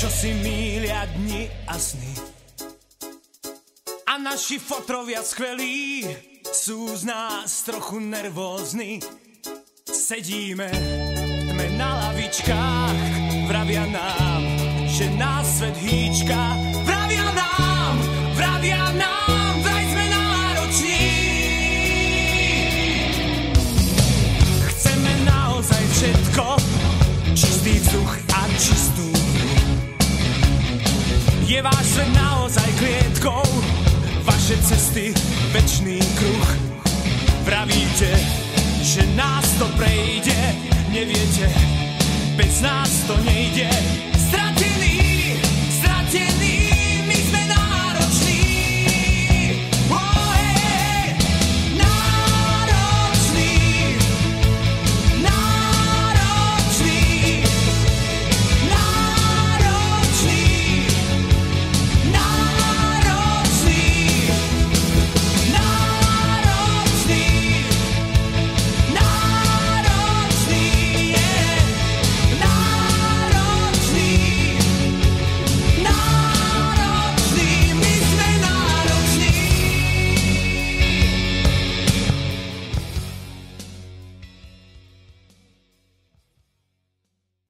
čo si mýlia dni a sny. A naši fotrovia skvelí sú z nás trochu nervózni. Sedíme v tme na lavičkách, vravia nám, že nás svet hýčka. Vravia nám, vraj sme nároční. Chceme naozaj všetko, čistý vzduch a čistú hru. Je váš svet naozaj klietkou, vaše cesty večný kruh. Pravíte, že nás to prejde, neviete, bez nás to nejde.